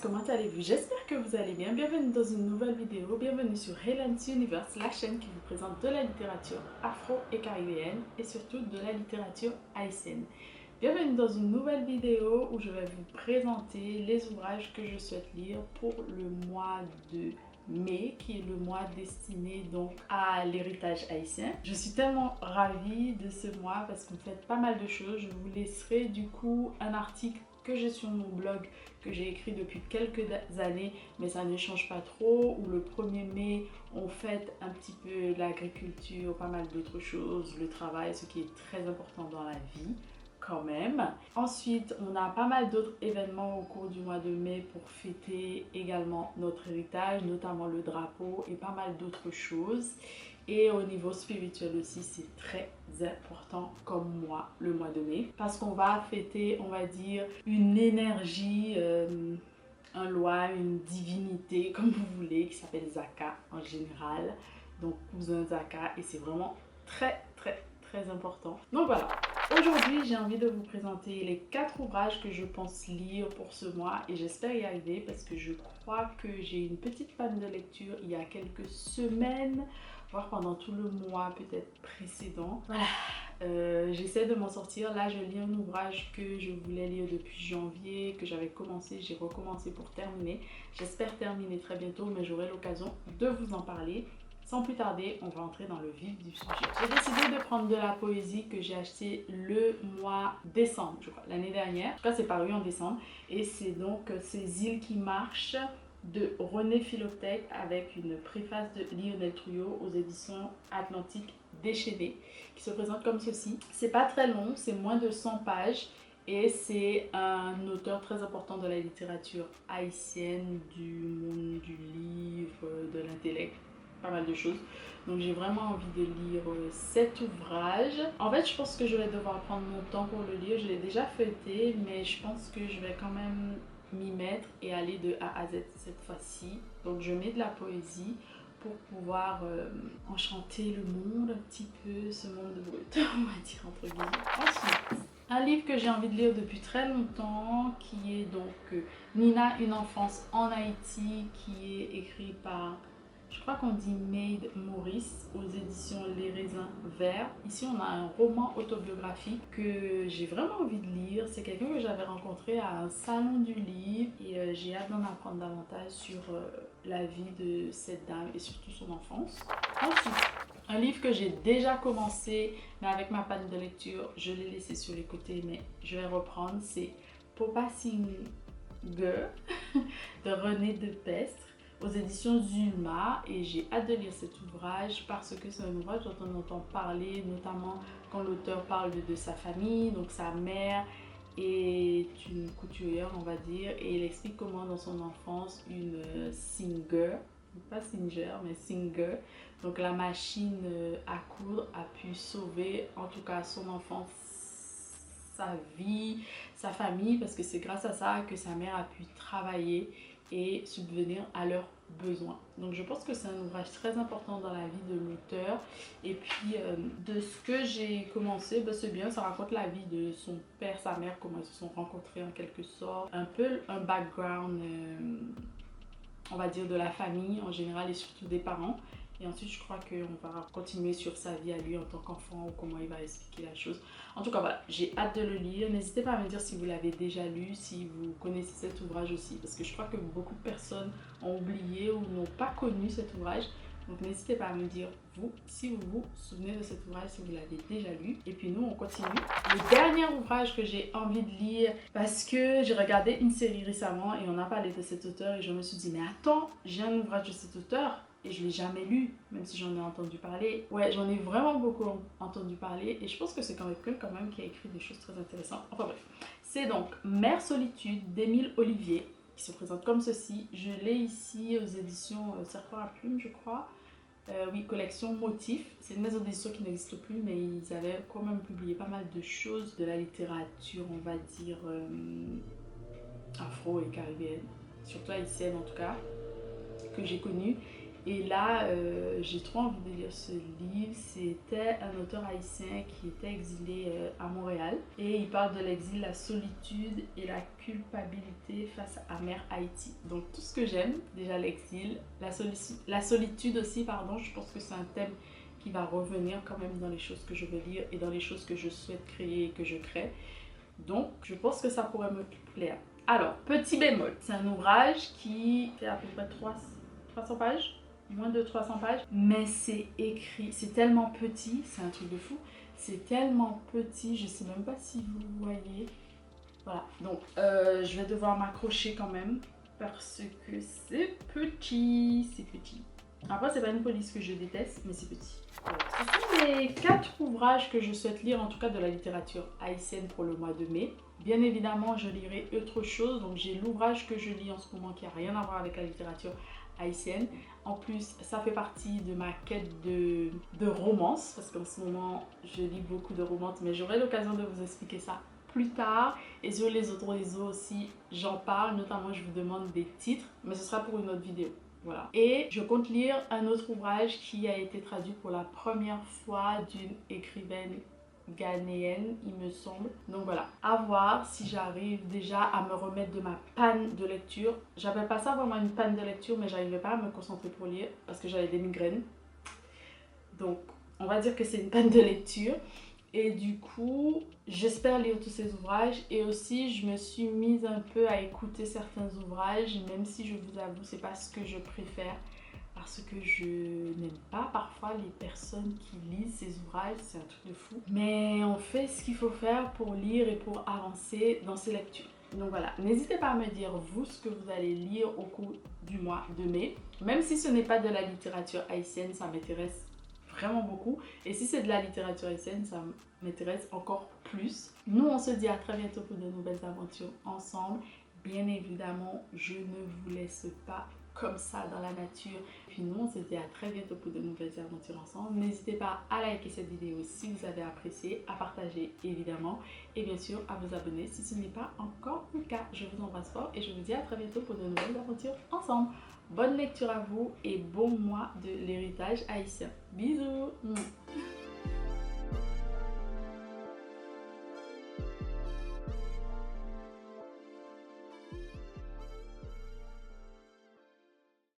comment allez-vous? J'espère que vous allez bien. Bienvenue dans une nouvelle vidéo. Bienvenue sur Helen's Universe, la chaîne qui vous présente de la littérature afro et caribéenne et surtout de la littérature haïtienne. Bienvenue dans une nouvelle vidéo où je vais vous présenter les ouvrages que je souhaite lire pour le mois de mai, qui est le mois destiné donc à l'héritage haïtien. Je suis tellement ravie de ce mois parce qu'on fait pas mal de choses. Je vous laisserai du coup un article que j'ai sur mon blog, que j'ai écrit depuis quelques années, mais ça ne change pas trop, où le 1er mai, on fête un petit peu l'agriculture, pas mal d'autres choses, le travail, ce qui est très important dans la vie quand même. Ensuite, on a pas mal d'autres événements au cours du mois de mai pour fêter également notre héritage, notamment le drapeau et pas mal d'autres choses. Et au niveau spirituel aussi, c'est très important comme moi, le mois de mai. Parce qu'on va fêter, on va dire, une énergie, un loi, une divinité, comme vous voulez, qui s'appelle Zaka en général. Donc cousin Zaka, et c'est vraiment très important. Donc voilà, aujourd'hui j'ai envie de vous présenter les 4 ouvrages que je pense lire pour ce mois et j'espère y arriver parce que je crois que j'ai une petite panne de lecture il y a quelques semaines, voire pendant tout le mois peut-être précédent. Voilà. J'essaie de m'en sortir. Là, je lis un ouvrage que je voulais lire depuis janvier, que j'avais commencé, j'ai recommencé pour terminer. J'espère terminer très bientôt, mais j'aurai l'occasion de vous en parler. Sans plus tarder, on va entrer dans le vif du sujet. J'ai décidé de prendre de la poésie que j'ai acheté le mois décembre, je crois, l'année dernière. En tout cas, c'est paru en décembre. Et c'est donc Ces îles qui marchent de René Philopthèque avec une préface de Lionel Trouillot aux éditions Atlantique Déchaînée qui se présente comme ceci. C'est pas très long, c'est moins de 100 pages et c'est un auteur très important de la littérature haïtienne, du monde du livre, de l'intellect, pas mal de choses. Donc j'ai vraiment envie de lire cet ouvrage. En fait, je pense que je vais devoir prendre mon temps pour le lire. Je l'ai déjà feuilleté, mais je pense que je vais quand même m'y mettre et aller de A à Z cette fois-ci. Donc je mets de la poésie pour pouvoir enchanter le monde un petit peu, ce monde brut, on va dire entre guillemets. Ensuite, un livre que j'ai envie de lire depuis très longtemps, qui est donc Nina, une enfance en Haïti, qui est écrit par, je crois qu'on dit Maid Maurice, aux éditions Les Raisins Verts. Ici, on a un roman autobiographique que j'ai vraiment envie de lire. C'est quelqu'un que j'avais rencontré à un salon du livre et j'ai hâte d'en apprendre davantage sur la vie de cette dame et surtout son enfance. Ensuite, un livre que j'ai déjà commencé, mais avec ma panne de lecture, je l'ai laissé sur les côtés, mais je vais reprendre. C'est Popa Singer de René Depestre aux éditions Zulma et j'ai hâte de lire cet ouvrage parce que c'est un ouvrage dont on entend parler, notamment quand l'auteur parle de sa famille, donc sa mère est une couturière on va dire et il explique comment dans son enfance une Singer, pas Singer mais Singer, donc la machine à coudre a pu sauver en tout cas son enfance, sa vie, sa famille, parce que c'est grâce à ça que sa mère a pu travailler et subvenir à leurs besoins. Donc je pense que c'est un ouvrage très important dans la vie de l'auteur. Et puis de ce que j'ai commencé, c'est bien, ça raconte la vie de son père, sa mère, comment ils se sont rencontrés en quelque sorte. Un peu un background, on va dire, de la famille en général et surtout des parents. Et ensuite, je crois qu'on va continuer sur sa vie à lui en tant qu'enfant ou comment il va expliquer la chose. En tout cas, voilà, j'ai hâte de le lire. N'hésitez pas à me dire si vous l'avez déjà lu, si vous connaissez cet ouvrage aussi. Parce que je crois que beaucoup de personnes ont oublié ou n'ont pas connu cet ouvrage. Donc n'hésitez pas à me dire, vous, si vous vous souvenez de cet ouvrage, si vous l'avez déjà lu. Et puis nous, on continue. Le dernier ouvrage que j'ai envie de lire, parce que j'ai regardé une série récemment et on a parlé de cet auteur et je me suis dit, mais attends, j'ai un ouvrage de cet auteur et je ne l'ai jamais lu, même si j'en ai entendu parler. Ouais, j'en ai vraiment beaucoup entendu parler et je pense que c'est quelqu'un quand même qui a écrit des choses très intéressantes. Enfin bref, c'est donc Mère Solitude d'Émile Olivier qui se présente comme ceci. Je l'ai ici aux éditions Serpent à Plume, je crois. Oui, collection Motif. C'est une maison d'édition qui n'existe plus, mais ils avaient quand même publié pas mal de choses de la littérature, on va dire, afro et caribéenne, surtout haïtienne en tout cas, que j'ai connue. Et là, j'ai trop envie de lire ce livre. C'était un auteur haïtien qui était exilé à Montréal. Et il parle de l'exil, la solitude et la culpabilité face à Mère Haïti. Donc tout ce que j'aime, déjà l'exil, la solitude aussi, pardon, je pense que c'est un thème qui va revenir quand même dans les choses que je veux lire et dans les choses que je souhaite créer et que je crée. Donc je pense que ça pourrait me plaire. Alors, petit bémol, c'est un ouvrage qui fait à peu près 300 pages, moins de 300 pages, mais c'est écrit, c'est tellement petit, c'est un truc de fou, c'est tellement petit, je sais même pas si vous voyez. Voilà, donc je vais devoir m'accrocher quand même parce que c'est petit, c'est petit. Après, c'est pas une police que je déteste, mais c'est petit. Voilà. Ce sont les 4 ouvrages que je souhaite lire, en tout cas de la littérature haïtienne pour le mois de mai. Bien évidemment, je lirai autre chose. Donc, j'ai l'ouvrage que je lis en ce moment qui n'a rien à voir avec la littérature haïtienne. En plus, ça fait partie de ma quête de romance, parce qu'en ce moment, je lis beaucoup de romances, mais j'aurai l'occasion de vous expliquer ça plus tard. Et sur les autres réseaux aussi, j'en parle, notamment je vous demande des titres, mais ce sera pour une autre vidéo. Voilà. Et je compte lire un autre ouvrage qui a été traduit pour la première fois d'une écrivaine ghanéenne, il me semble. Donc voilà, à voir si j'arrive déjà à me remettre de ma panne de lecture. J'appelle pas ça vraiment une panne de lecture, mais j'arrivais pas à me concentrer pour lire parce que j'avais des migraines. Donc on va dire que c'est une panne de lecture. Et du coup, j'espère lire tous ces ouvrages. Et aussi, je me suis mise un peu à écouter certains ouvrages, même si je vous avoue, c'est pas ce que je préfère. Parce que je n'aime pas parfois les personnes qui lisent ces ouvrages, c'est un truc de fou. Mais on fait ce qu'il faut faire pour lire et pour avancer dans ces lectures. Donc voilà, n'hésitez pas à me dire vous ce que vous allez lire au cours du mois de mai. Même si ce n'est pas de la littérature haïtienne, ça m'intéresse vraiment beaucoup. Et si c'est de la littérature haïtienne, ça m'intéresse encore plus. Nous, on se dit à très bientôt pour de nouvelles aventures ensemble. Bien évidemment, je ne vous laisse pas comme ça dans la nature. Puis nous, on se dit à très bientôt pour de nouvelles aventures ensemble. N'hésitez pas à liker cette vidéo si vous avez apprécié, à partager évidemment, et bien sûr à vous abonner si ce n'est pas encore le cas. Je vous embrasse fort et je vous dis à très bientôt pour de nouvelles aventures ensemble. Bonne lecture à vous et bon mois de l'héritage haïtien. Bisous.